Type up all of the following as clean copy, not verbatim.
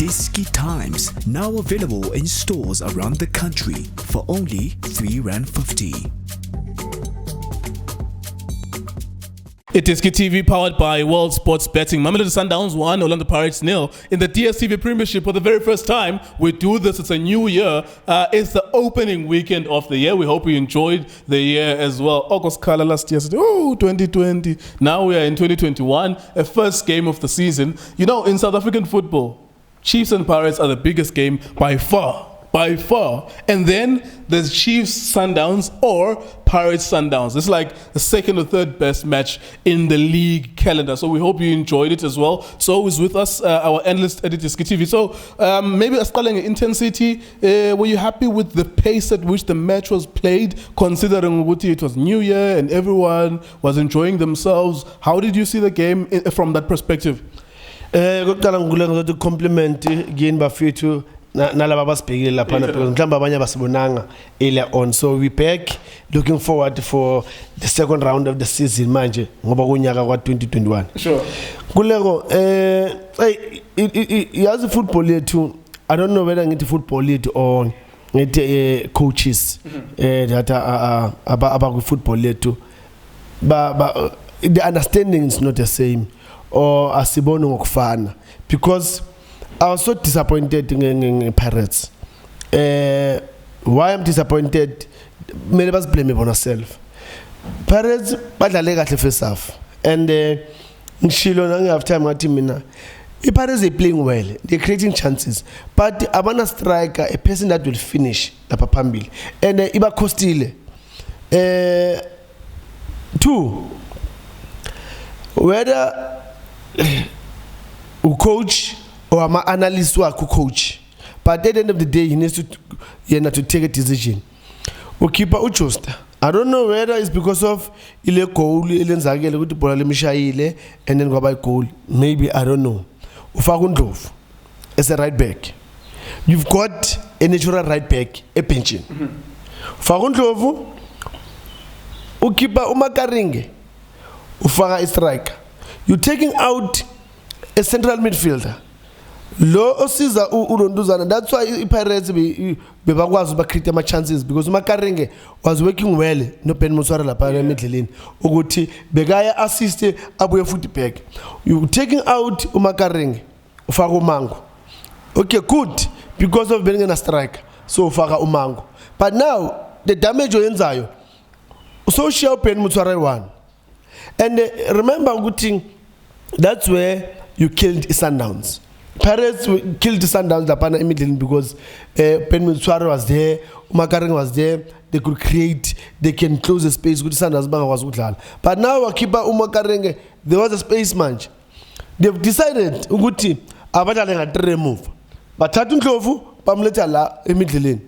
Diski Times, now available in stores around the country for only R3.50. It is KTV powered by World Sports Betting. Mamelodi Sundowns 1, Orlando Pirates 0 in the DStv Premiership for the very first time. We do this. It's a new year. It's the opening weekend of the year. We hope you enjoyed the year as well. August Kala last year said, 2020. Now we are in 2021, a first game of the season. You know, in South African football, Chiefs and Pirates are the biggest game by far. And then there's Chiefs Sundowns or Pirates Sundowns. It's like the second or third best match in the league calendar. So we hope you enjoyed it as well. So is with us our analyst at Diski TV. So maybe a starting intensity. Were you happy with the pace at which the match was played, considering it was New Year and everyone was enjoying themselves? How did you see the game from that perspective? To compliment again bafethu nalaba basibhekile lapha because mhlawumbe abanye basibonanga earlier on, so we back looking forward for the second round of the season manje ngoba kunyaka kwa 2021. Sure. Kuleko yazi football yethu, I don't know whether ngithi football yethu or ngithi coaches that aba ku football yethu ba the understanding is not the same or asibone ngokufana, because I was so disappointed in Pirates. Why I'm disappointed? Many of us blame it on ourselves. Pirates badlale kahle first half, and ngishilo nange time ngathi mina Pirates are playing well, they're creating chances, but abana striker, a person that will finish lapha phambili, and iba costile. Two, whether coach or my analyst work coach, but at the end of the day he needs to take a decision. Keeper uchosta, I don't know whether it's because of ile goal ilenzakele ukuthi ibhola lemishayile and then kwaba goal, maybe, I don't know. Ufaka uNdlovu as a right back, you've got a natural right back ebenchini. Ufaka uNdlovu, ukeeper uMakaringe, ufaka a striker, you're taking out a central midfielder. Lo osiza uLonduzana. That's why Pirates bebakwazi ba create ama chances, because uMakaringe was working well no Ben Muswara lapha emidleleni ukuthi bekaya assist abuye futhi back. You taking out uMakaringe ufaka uMango. Okay, good, because of being a striker, so ufaka uMango. But now the damage oyenzayo so share Ben Muswara one. And remember ukuthi that's where you killed Sundowns. Pirates killed the Sundowns immediately because Ben Muswara was there, Umakaringe was there. They could create, they can close the space with Sundowns banga was udlala. But now keeper Umakaringe, there was a space match. They've decided ukuthi abadlale nga-3 move. Bathatha uNdlovu bamletha la emidleleni.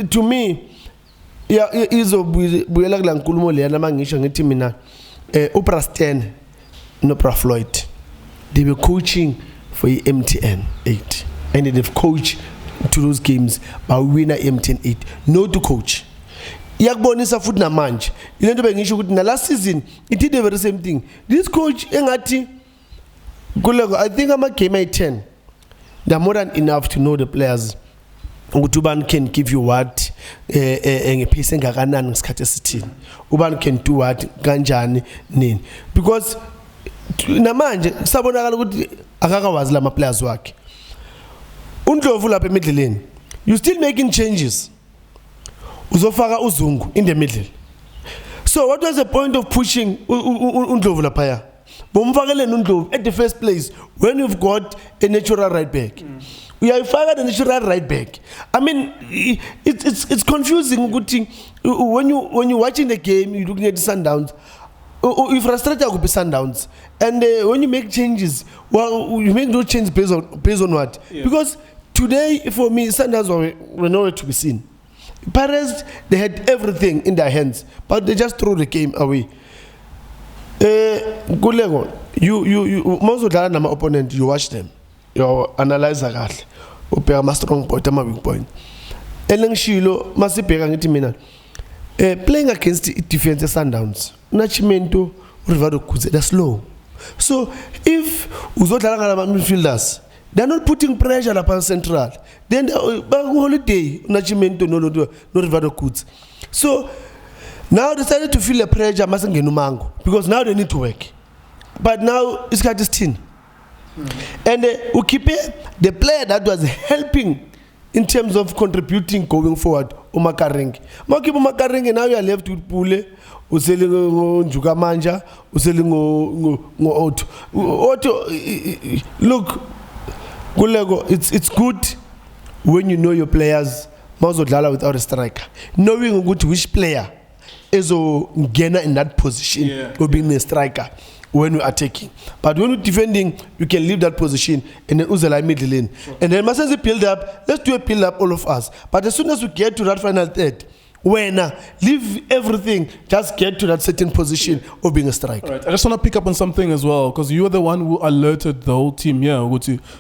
To me, izobuyela kula nkulumo leyana mangisho ngithi mina uPrastan no Floyd, they were coaching for MTN 8 and they've coached to those games by winner MTN 8, no to coach. Yakubonisa futhi namanje ilento bengisho ukuthi na last season it did the very same thing. This coach engathi kuleko, I think ama game 10 they're more than enough to know the players ukuthi ubani can give you what ngepace engakanani ngesikhathi esithini, ubani can do what kanjani nini, because namanje sabonakala ukuthi akakawazi lama players wakhe. uNdlovu lapha emidleleni, you still making changes, uzofaka uZungu in the middle. So what was the point of pushing uNdlovu lapha? Bomfakeleni uNdlovu at the first place when you've got a natural right back. We are fired a natural right back. I mean, it's confusing when you're watching the game, you're looking at the Sundowns. You frustrated with the Sundowns, and when you make changes, well, you make no change based on what? Yeah. Because today, for me, Sundowns were nowhere to be seen. Pirates, they had everything in their hands, but they just threw the game away. Kulego, you most of the nama opponent, you watch them, you analyze kahle, ubheka ama strong point, ama weak point. Elengishilo masibheka ngithi mina playing against the defense Sundowns, Nachimento Rivaldo Kuze, they're slow. So if uzodlala ngala midfielders, they're not putting pressure upon central. Then holiday, Nachimento, no Rivaldo Goods. So now they started to feel the pressure Mango because now they need to work. But now it's got this team. And Ukipe, the player that was helping in terms of contributing going forward, Umakarengi. Umakarengi now you are left with Pule, Uselingo Njukamanja, Uselingo Otto. Look, Gulego, it's good when you know your players, Mazodlala without a striker. Knowing which player is Gena in that position of being a striker when you are attacking. But when you're defending, you can leave that position and then Uzala middle in. And then Masenzi build up, let's do a build up all of us. But as soon as we get to that final third, when leave everything, just get to that certain position of being a striker. Right. I just want to pick up on something as well, because you were the one who alerted the whole team here.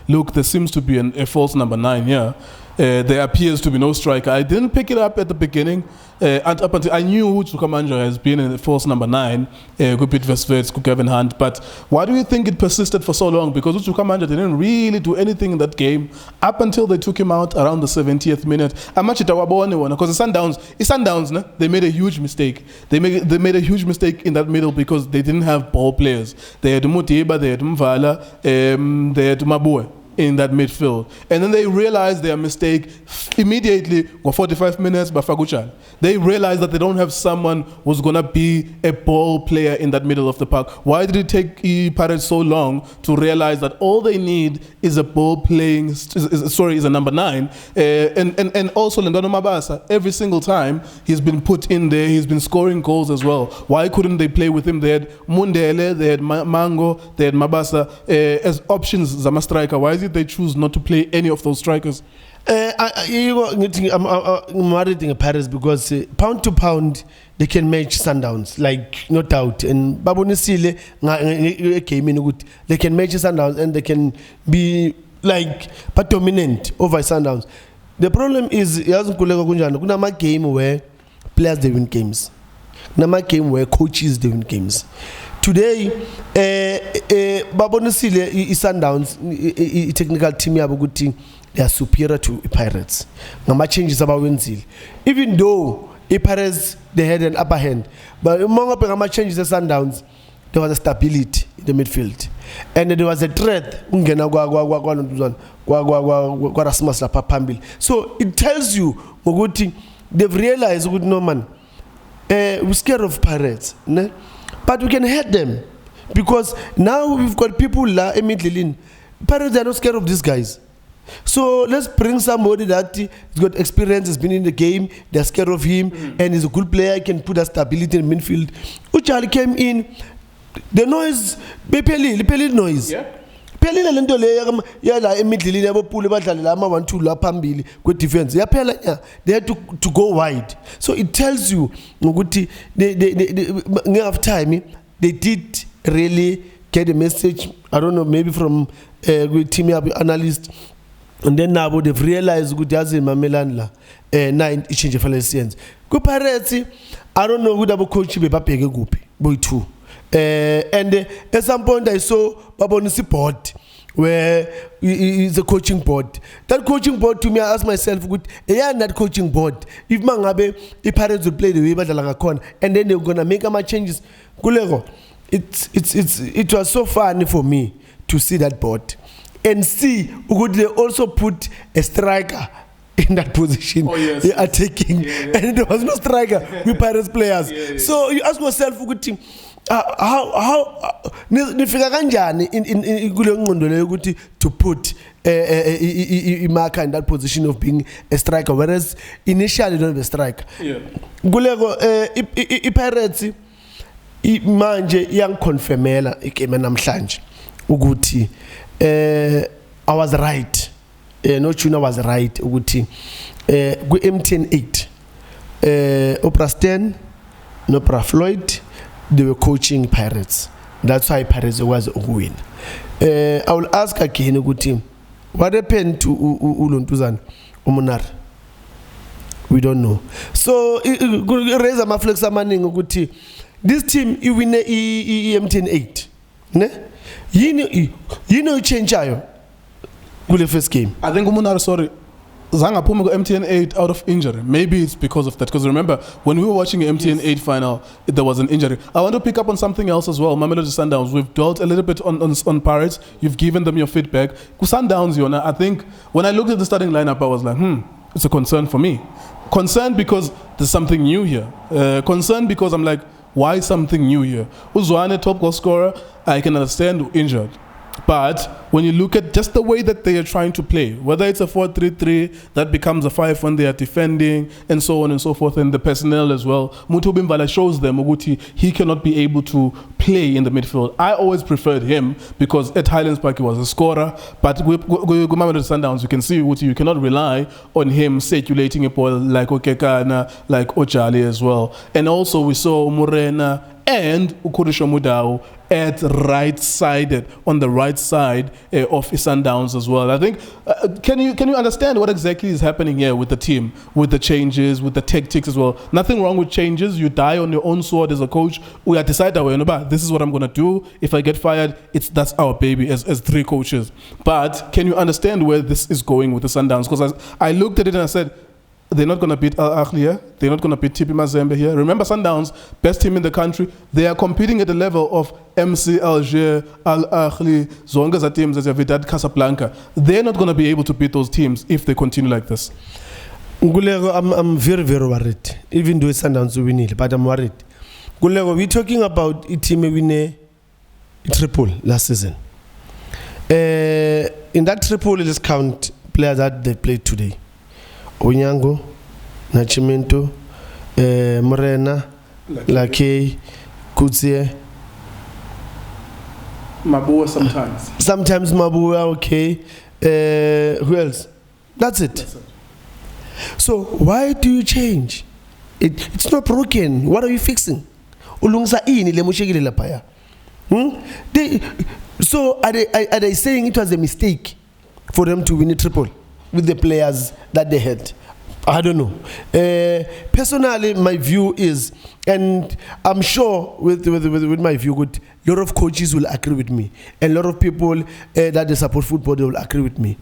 Look, there seems to be a false number 9 here. There appears to be no striker. I didn't pick it up at the beginning. And up until I knew Njukamanja has been in the false number 9, Gupit Vesvets, Kevin Hunt. But why do you think it persisted for so long? Because Njukamanja didn't really do anything in that game up until they took him out around the 70th minute. Because the Sundowns, they made a huge mistake. They made a huge mistake in that middle because they didn't have ball players. They had Mutiba, they had Mvala, they had Mabue in that midfield. And then they realized their mistake immediately, 45 minutes by Faguchan. They realized that they don't have someone who's going to be a ball player in that middle of the park. Why did it take Pirates so long to realize that all they need is a ball playing, is a number 9? And also Lendano Mabasa, every single time he's been put in there, he's been scoring goals as well. Why couldn't they play with him? They had Mundele, they had Mango, they had Mabasa as options, Zama striker. Why is it they choose not to play any of those strikers? I'm marrying Paris because pound to pound they can match Sundowns, like no doubt. And Babonisile came in good. They can match Sundowns and they can be like but dominant over Sundowns. The problem is kuna game where players they win games. Kuna game where coaches they win games. Today, Babonisile is Sundowns, technical team yabuguti. They are superior to Pirates. Nama changes about Wenzil. Even though Pirates they had an upper hand, but among Nama changes the Sundowns, there was a stability in the midfield, and there was a threat. So it tells you, Moguti, they've realized with no man, we're scared of Pirates, ne? But we can hurt them because now we've got people la immediately. Pirates are not scared of these guys. So let's bring somebody that has got experience, has been in the game, they're scared of him, and is a good player, can put that stability in midfield. Uchali came in, the noise, Peli noise. Yeah. Peli la lento le ya la immediately yabo pule badlalela ama 1-2 la phambili kwe defense. Ya phela they had to go wide. So it tells you ukuthi they have time they did really get a message. I don't know, maybe from team analyst. And then now they've realized good as in Mamelanla, 9 change Falesians. Go Pirates, I don't know who double coach be Papege Gupi, boy too. And at some point I saw Babonisi board where is a coaching board. That coaching board to me, I ask myself, good, that coaching board. If Mangabe, the Pirates will play the way Badalangakon, and then they're gonna make my changes. Gulego, it was so funny for me to see that board. And see, would they also put a striker in that position? Attacking, and there was no striker with Pirates players. So you ask yourself, how nifika kanjani in kule ngqondo leyo ukuthi to put Imaka in that position of being a striker, whereas initially they don't have a striker. Kuleko iPirates manje iyangiconfirmela igame namhlanje ukuthi I was right. No Tuna was right. Uguti ku MTN 8. Oprah Stan, Oprah Floyd, they were coaching Pirates. That's why Pirates was a win. I will ask again, Uguti, what happened to Uluntuzan Umunar? We don't know. So raise a maflex amaning Uguti. This team you win MTN 8. ne yini changeayo kule first game. I think Umunar, sorry, Zanga Puma got MTN 8 out of injury. Maybe it's because of that. Because remember, when we were watching the MTN 8 final, there was an injury. I want to pick up on something else as well. Mamelodi Sundowns, we've dwelt a little bit on Pirates. You've given them your feedback. Sundowns, Yona, I think when I looked at the starting lineup, I was like, it's a concern for me. Concerned because there's something new here. Concerned because I'm like, why something new here? Uzwane, top goal scorer, I can understand injured. But when you look at just the way that they are trying to play, whether it's a 4-3-3 that becomes a 5 when they are defending, and so on and so forth, and the personnel as well, Muthu Bimvala shows them Uguti he cannot be able to play in the midfield. I always preferred him because at Highlands Park he was a scorer, but with Mamelodi Sundowns you can see Uguti you cannot rely on him circulating a ball like Okekana, like Ojali as well. And also we saw Murena and Ukurisho Mudau at right-sided, on the right side of Sundowns as well. I think, can you understand what exactly is happening here with the team, with the changes, with the tactics as well? Nothing wrong with changes. You die on your own sword as a coach. We decide that this is what I'm going to do. If I get fired, that's our baby as three coaches. But can you understand where this is going with the Sundowns? Because I looked at it and I said, they're not going to beat Al Ahly here. They're not going to beat TP Mazembe here. Remember, Sundowns, best team in the country. They are competing at the level of MC Alger, Al Ahly, Zonga's teams as Wydad Casablanca. They're not going to be able to beat those teams if they continue like this. Gulego, I'm very, very worried. Even though Sundowns will win it, but I'm worried. Gulego, we're talking about a team winning a triple last season. In that triple, let's count players that they played today. Onyango, Nachimento, Morena, Lakey, Kutsie. Mabua sometimes. Sometimes Mabua, okay. Who else? That's it. So why do you change? It's not broken. What are you fixing? Ulungsa ini le mushekile lapaya. So are they saying it was a mistake for them to win a triple with the players that they had? I don't know. Personally, my view is, and I'm sure with my view, a lot of coaches will agree with me, and a lot of people that they support football, they will agree with me.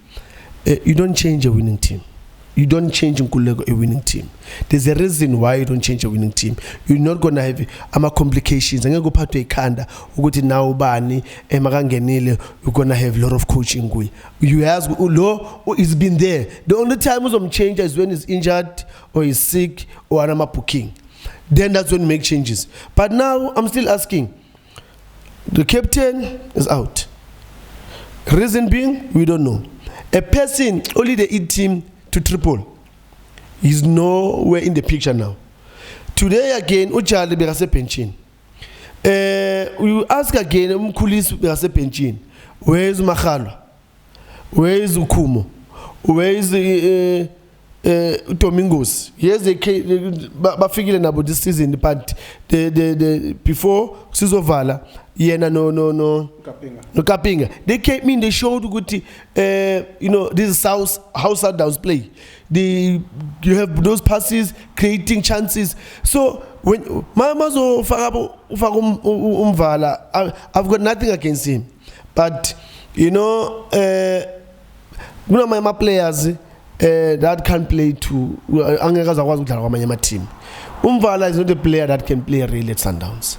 You don't change a winning team. You don't change Nkulego a winning team. There's a reason why you don't change a winning team. You're not gonna have complications. I'm gonna go part to a kanda. Uguti now bani emagangenile. You're gonna have a lot of coaching. You ask Ulo, it's been there. The only time some change is when he's injured or he's sick or anama puking. Then that's when you make changes. But now I'm still asking. The captain is out. Reason being, we don't know. A person only the team to triple. He's nowhere in the picture now. Today again, Ojali Berase Penchin. We will ask again, Mkulis Berase Penchin. Where is Makhalwa? Where is Ukumo? Where is Domingos? Yes, they figuring about this season, but the before Sizovala, no Kapinga. They came in, they showed good, this is how Sundowns play. You have those passes, creating chances. So when Mamazo Umvala, I've got nothing against him, but my players that can play to team. Umvala is not a player that can play really at Sundowns.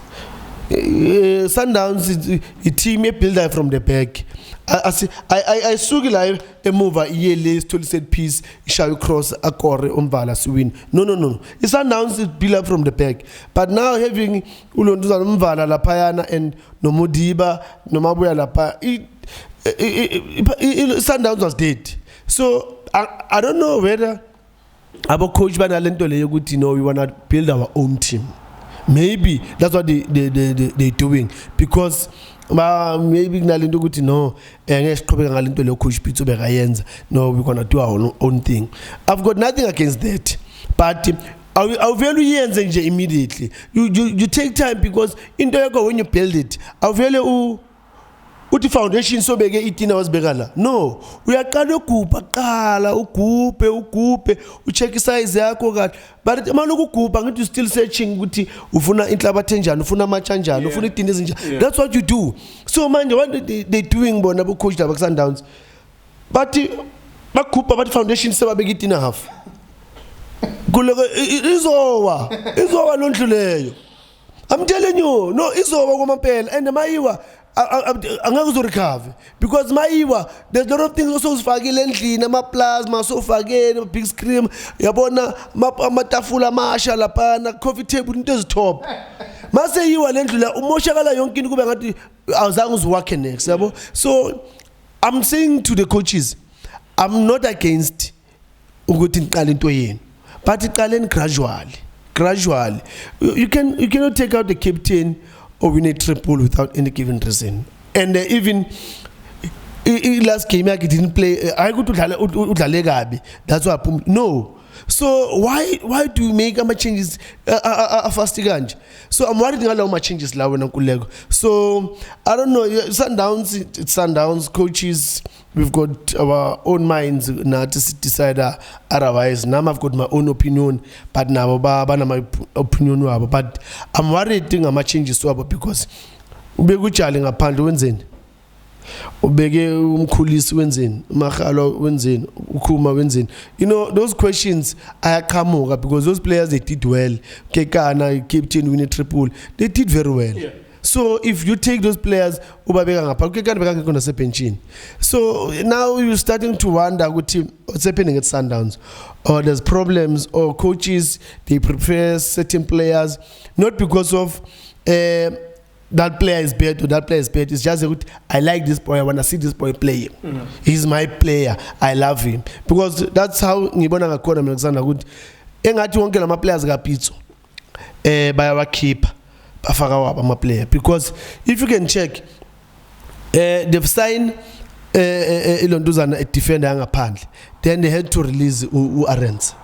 Sundowns is a team builder from the back. I saw live a mover yearly to set piece shall cross a core Umvala to win. No. It's Sundowns is builder from the back. But now having Ulonduza Umvala La Payana and Nomodiba, Nomabuya La Pa, Sundowns was dead. So I don't know whether our coach Banalento Leguti we want to build our own team. Maybe that's what they're doing, because maybe Nalindo Guti no, coach Pizzo Berayenza. No, we're gonna do our own thing. I've got nothing against that, but I'll value immediately. You take time, because in there when you build it, I'll value uthi foundation sobeke itina wasibeka la no uyaqala ugubha qala ugubhe ucheck size yakho kahle but manje ukugubha ngithi you still searching ukuthi ufuna inhlabathi enjani ufuna amatsha kanjani ufuna itina ezinjani that's what you do so manje what they doing bona bo coach laba Sundowns but bagubha but foundation sebabeka itina half kuloko izowa londluleyo I'm telling you no izoba kwamampela and mayiwa angeke uzorecover because mayiwa there's a lot of things also usifakile endlini ama plasma sofakele big screen yabona amatafula amasha lapha coffee table into ezitop mase yiwa lendlula umoshakala yonke into kube ngathi awuzange uziwakhe next yabo so I'm saying to the coaches I'm not against ukuthi niqale into yenu but iqaleni gradually you cannot take out the captain or win a triple without any given reason and even last game I didn't play I go to udlale kabi that's why no so why do you make ama changes fast kanje so I'm worried ngalawo ma changes la wena Nkululeko so I don't know Sundowns coaches we've got our own minds nathi decide otherwise now I've got my own opinion but nabo bana my opinion wabo but I'm worried ngama changes wabo because ubeke ujali ngaphandle wenzeni ubeke umkhulisi wenzeni uMakhalo wenzeni ukhuma wenzeni you know those questions ayaqhamuka because those players they did well Kekana captain win a triple they did very well so if you take those players ubabeka ngapha Kekana bekangekho nasebenchini so now you're starting to wonder ukuthi what's happening at Sundowns or there's problems or coaches they prefer certain players not because of that player is bad or that player is bad. It's just that I like this boy. I want to see this boy play. He's my player. I love him because that's how ngibona ngakhona mina kusana ukuthi engathi wonke lama players kaPitso bayawakhipha bafaka wabo ama player because if you can check they've signed iLonduzana a defender ngaphandle then they had to release uArends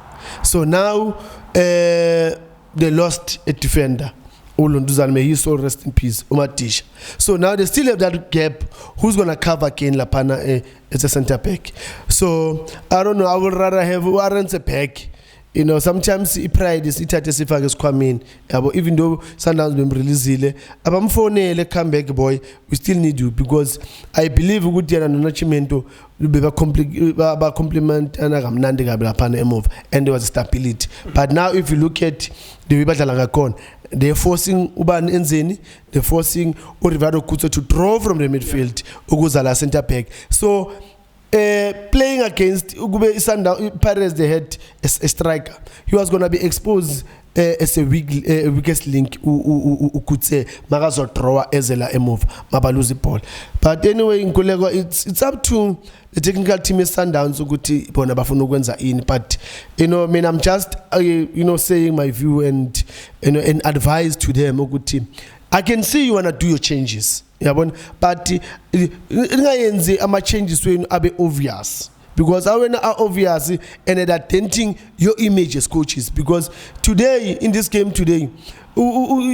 so now they lost a defender uLonduzana may he so rest in peace uMatisha so now they still have that gap who's going to cover Kane lapana as a center back so I don't know I would rather have Arends a back you know sometimes pride is ithathe sifake esikhwameni yabo even though Sundowns bemreleasile abamfonele come back boy we still need you because I believe ukuthi yana noNachimento ba compliment anakamnandi kabi lapha eMove and there was stability but now if you look at the way badlala ngakhona they're forcing ubani enzeni they're forcing uRivaldo Kutso to draw from the midfield ukuza la center back so playing against ukube Sundowns Pirates they had a striker he was going to be exposed as a weakest link ukutse makazo draw ezela eMove mabaluzi ball but anyway Nkululeko it's up to the technical team of Sundowns ukuthi bona bafuna ukwenza ini but you know I mean I'm just you know saying my view and you know and advice to them ukuthi I can see you want to do your changes yabona but ingayenzi ama changes wenu abe obvious because when are obvious and that denting your image as coaches because today in this game today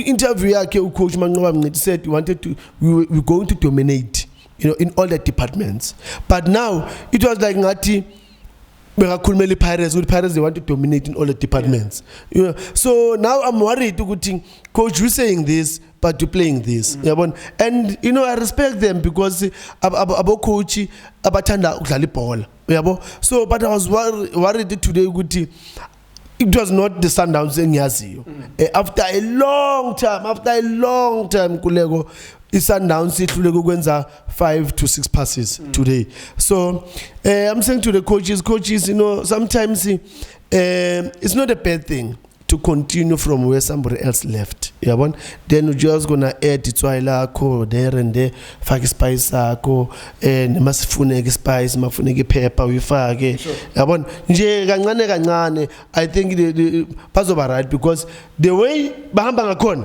interview yakhe ucoach Manqoba Mngidi said we're going to dominate you know in all the departments but now it was like ngathi bekakhulumela iPirates with Pirates they want to dominate in all the departments you know so now I'm worried ukuthi coach you saying this but you playing this yabona and you know I respect them because abo coach abathanda ukudlala ibhola yabo so but I was worried today ukuthi it was not the Sundowns engiyaziyo after a long time Nkululeko iSundowns ihluleke ukwenza 5 to 6 passes today so I'm saying to the coaches you know sometimes it's not a bad thing to continue from where somebody else left yabona then you just gonna add itswayi lakho there and there fake spice yakho nemasifuneke spice mafuneke pepper uyifake yabona nje kancane I think bazoba right because the way bahamba ngakhona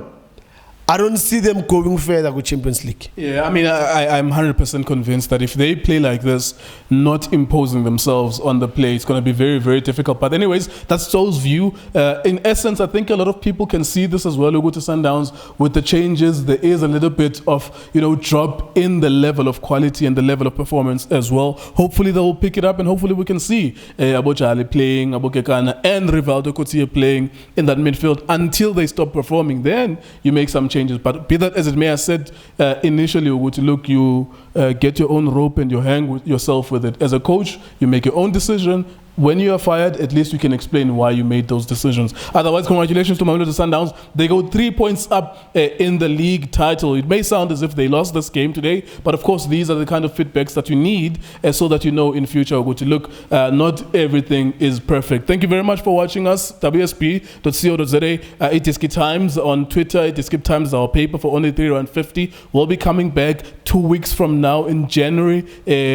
I don't see them going further with Champions League. Yeah, I mean, I'm 100% convinced that if they play like this, not imposing themselves on the play, it's going to be very, very difficult. But anyways, that's Joe's view. In essence, I think a lot of people can see this as well. We go to Sundowns with the changes. There is a little bit of, drop in the level of quality and the level of performance as well. Hopefully they will pick it up, and hopefully we can see Abojale playing, Abokekana and Rivaldo Kotia playing in that midfield until they stop performing. Then you make some changes. But be that as it may, I said initially, look, you get your own rope and you hang yourself with it. As a coach, you make your own decision. When you are fired, at least you can explain why you made those decisions. Otherwise, congratulations to Mamelodi Sundowns. They go 3 points up in the league title. It may sound as if they lost this game today, but of course, these are the kind of feedbacks that you need so that you know in future, look, not everything is perfect. Thank you very much for watching us. WSP.co.za, Itiski Times on Twitter. Itiski Times is our paper for only R3.50. We'll be coming back 2 weeks from now in January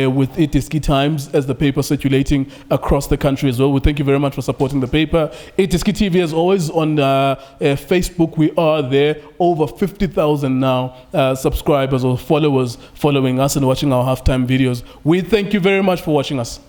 with Itiski Times as the paper circulating across the country as well. We thank you very much for supporting the paper. Itiski TV, as always, on Facebook. We are there. Over 50,000 now subscribers or followers following us and watching our halftime videos. We thank you very much for watching us.